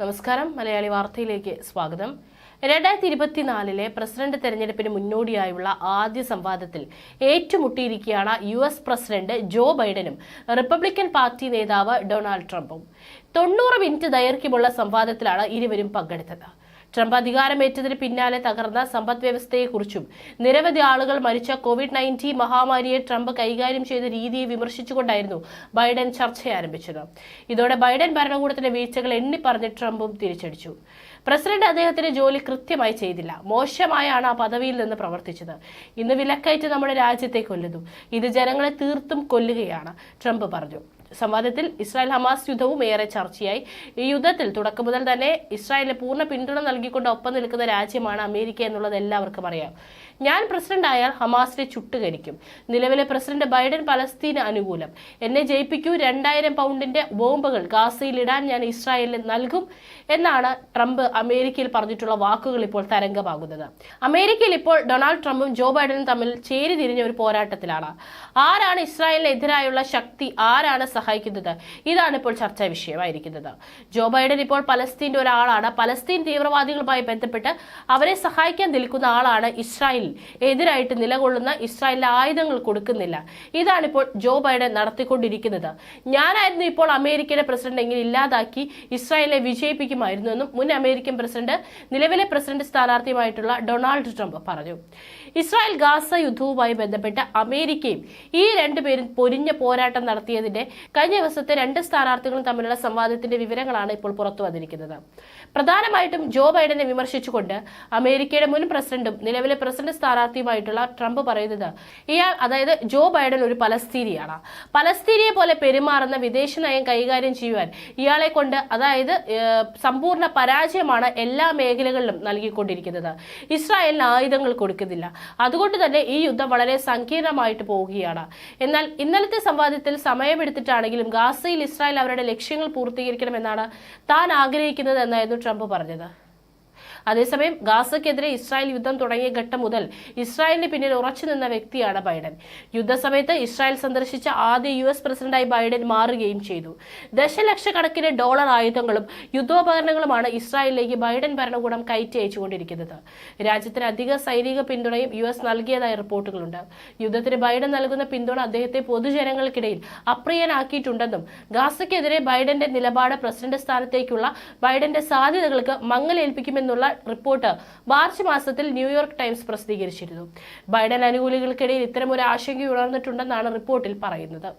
നമസ്കാരം. മലയാളി വാർത്തയിലേക്ക് സ്വാഗതം. 2024 പ്രസിഡന്റ് തെരഞ്ഞെടുപ്പിന് മുന്നോടിയായുള്ള ആദ്യ സംവാദത്തിൽ ഏറ്റുമുട്ടിയിരിക്കുകയാണ് US പ്രസിഡന്റ് ജോ ബൈഡനും റിപ്പബ്ലിക്കൻ പാർട്ടി നേതാവ് ഡൊണാൾഡ് ട്രംപും. 90 മിനിറ്റ് ദൈർഘ്യമുള്ള സംവാദത്തിലാണ് ഇരുവരും പങ്കെടുത്തത്. ട്രംപ് അധികാരമേറ്റതിന് പിന്നാലെ തകർന്ന സമ്പദ് വ്യവസ്ഥയെക്കുറിച്ചും നിരവധി ആളുകൾ മരിച്ച COVID-19 മഹാമാരിയെ ട്രംപ് കൈകാര്യം ചെയ്ത രീതിയെ വിമർശിച്ചുകൊണ്ടായിരുന്നു ബൈഡൻ ചർച്ച ആരംഭിച്ചത്. ഇതോടെ ബൈഡൻ ഭരണകൂടത്തിന്റെ വീഴ്ചകൾ എണ്ണിപ്പറഞ്ഞ് ട്രംപും തിരിച്ചടിച്ചു. പ്രസിഡന്റ് അദ്ദേഹത്തിന്റെ ജോലി കൃത്യമായി ചെയ്തില്ല, മോശമായാണ് ആ പദവിയിൽ നിന്ന് പ്രവർത്തിച്ചത്. ഇന്ന് വിലക്കയറ്റ് നമ്മുടെ രാജ്യത്തെ കൊല്ലുന്നു, ഇത് ജനങ്ങളെ തീർത്തും കൊല്ലുകയാണ്, ട്രംപ് പറഞ്ഞു. സംവാദത്തിൽ ഇസ്രായേൽ ഹമാസ് യുദ്ധവും ഏറെ ചർച്ചയായി. ഈ യുദ്ധത്തിൽ തുടക്കം മുതൽ തന്നെ ഇസ്രായേലിന് പൂർണ്ണ പിന്തുണ നൽകിക്കൊണ്ട് ഒപ്പം നിൽക്കുന്ന രാജ്യമാണ് അമേരിക്ക എന്നുള്ളത് എല്ലാവർക്കും അറിയാം. ഞാൻ പ്രസിഡന്റ് ആയാൽ ഹമാസിനെ ചുട്ടുകരിക്കും. നിലവിലെ പ്രസിഡന്റ് ബൈഡൻ പലസ്തീന് അനുകൂലം. എന്നെ ജയിപ്പിക്കൂ, 2000 പൗണ്ടിന്റെ ബോംബുകൾ ഗാസയിൽ ഇടാൻ ഞാൻ ഇസ്രായേലിന് നൽകും എന്നാണ് ട്രംപ് അമേരിക്കയിൽ പറഞ്ഞിട്ടുള്ള വാക്കുകൾ ഇപ്പോൾ തരംഗമാകുന്നത്. അമേരിക്കയിൽ ഇപ്പോൾ ഡൊണാൾഡ് ട്രംപും ജോ ബൈഡനും തമ്മിൽ ചേരിതിരിഞ്ഞ ഒരു പോരാട്ടത്തിലാണ്. ആരാണ് ഇസ്രായേലിനെതിരായുള്ള ശക്തി, ആരാണ് സഹായിക്കുന്നത്, ഇതാണ് ഇപ്പോൾ ചർച്ചാ വിഷയമായിരിക്കുന്നത്. ജോ ബൈഡൻ ഇപ്പോൾ പലസ്തീന്റെ ഒരാളാണ്. പലസ്തീൻ തീവ്രവാദികളുമായി ബന്ധപ്പെട്ട് അവരെ സഹായിക്കാൻ നിൽക്കുന്ന ആളാണ്. ഇസ്രായേലിൽ എതിരായിട്ട് നിലകൊള്ളുന്ന ഇസ്രായേലിലെ ആയുധങ്ങൾ കൊടുക്കുന്നില്ല. ഇതാണിപ്പോൾ ജോ ബൈഡൻ നടത്തിക്കൊണ്ടിരിക്കുന്നത്. ഞാനായിരുന്നു ഇപ്പോൾ അമേരിക്കയുടെ പ്രസിഡന്റ് എങ്കിൽ ഇല്ലാതാക്കി ഇസ്രായേലിനെ വിജയിപ്പിക്കുമായിരുന്നു എന്നും മുൻ അമേരിക്കൻ പ്രസിഡന്റ് നിലവിലെ പ്രസിഡന്റ് സ്ഥാനാർത്ഥിയുമായിട്ടുള്ള ഡൊണാൾഡ് ട്രംപ് പറഞ്ഞു. ഇസ്രായേൽ ഗാസ യുദ്ധവുമായി ബന്ധപ്പെട്ട് അമേരിക്കയും ഈ രണ്ടുപേരും പൊരിഞ്ഞ പോരാട്ടം നടത്തിയതിന്റെ കഴിഞ്ഞ ദിവസത്തെ 2 സ്ഥാനാർത്ഥികളും തമ്മിലുള്ള സംവാദത്തിന്റെ വിവരങ്ങളാണ് ഇപ്പോൾ പുറത്തു വന്നിരിക്കുന്നത്. പ്രധാനമായിട്ടും ജോ ബൈഡനെ വിമർശിച്ചുകൊണ്ട് അമേരിക്കയുടെ മുൻ പ്രസിഡന്റും നിലവിലെ പ്രസിഡന്റ് സ്ഥാനാർത്ഥിയുമായിട്ടുള്ള ട്രംപ് പറയുന്നത്, ഇയാൾ അതായത് ജോ ബൈഡൻ ഒരു പലസ്തീനിയാണ്. പലസ്തീനിയെ പോലെ പെരുമാറുന്ന വിദേശ നയം കൈകാര്യം ചെയ്യുവാൻ ഇയാളെ കൊണ്ട് അതായത് സമ്പൂർണ്ണ പരാജയമാണ് എല്ലാ മേഖലകളിലും നൽകിക്കൊണ്ടിരിക്കുന്നത്. ഇസ്രായേലിന് ആയുധങ്ങൾ കൊടുക്കുന്നില്ല. അതുകൊണ്ട് തന്നെ ഈ യുദ്ധം വളരെ സങ്കീർണമായിട്ട് പോവുകയാണ്. എന്നാൽ ഇന്നലത്തെ സംവാദത്തിൽ സമയമെടുത്തിട്ടാണെങ്കിലും ഗാസയിൽ ഇസ്രായേൽ അവരുടെ ലക്ഷ്യങ്ങൾ പൂർത്തീകരിക്കണമെന്നാണ് താൻ ആഗ്രഹിക്കുന്നത് എന്നായിരുന്നു ട്രംപ് പറഞ്ഞത്. അതേസമയം ഗാസയ്ക്കെതിരെ ഇസ്രായേൽ യുദ്ധം തുടങ്ങിയ ഘട്ടം മുതൽ ഇസ്രായേലിന് പിന്നിൽ ഉറച്ചു നിന്ന വ്യക്തിയാണ് ബൈഡൻ. യുദ്ധസമയത്ത് ഇസ്രായേൽ സന്ദർശിച്ച ആദ്യ US പ്രസിഡന്റായി ബൈഡൻ മാറുകയും ചെയ്തു. ദശലക്ഷക്കണക്കിന് ഡോളർ ആയുധങ്ങളും യുദ്ധോപകരണങ്ങളുമാണ് ഇസ്രായേലിലേക്ക് ബൈഡൻ ഭരണകൂടം കയറ്റി അയച്ചുകൊണ്ടിരിക്കുന്നത്. രാജ്യത്തിന് അധിക സൈനിക പിന്തുണയും US നൽകിയതായി റിപ്പോർട്ടുകളുണ്ട്. യുദ്ധത്തിന് ബൈഡൻ നൽകുന്ന പിന്തുണ അദ്ദേഹത്തെ പൊതുജനങ്ങൾക്കിടയിൽ അപ്രിയനാക്കിയിട്ടുണ്ടെന്നും ഗാസയ്ക്കെതിരെ ബൈഡന്റെ നിലപാട് പ്രസിഡന്റ് സ്ഥാനത്തേക്കുള്ള ബൈഡന്റെ സാധ്യതകൾക്ക് മങ്ങലേൽപ്പിക്കുമെന്നുള്ള റിപ്പോർട്ട് മാർച്ച് മാസത്തിൽ ന്യൂയോർക്ക് ടൈംസ് പ്രസിദ്ധീകരിച്ചിരുന്നു. ബൈഡൻ അനുകൂലികൾക്കിടയിൽ ഇത്തരമൊരു ആശങ്ക ഉണർന്നിട്ടുണ്ടെന്നാണ് റിപ്പോർട്ടിൽ പറയുന്നത്.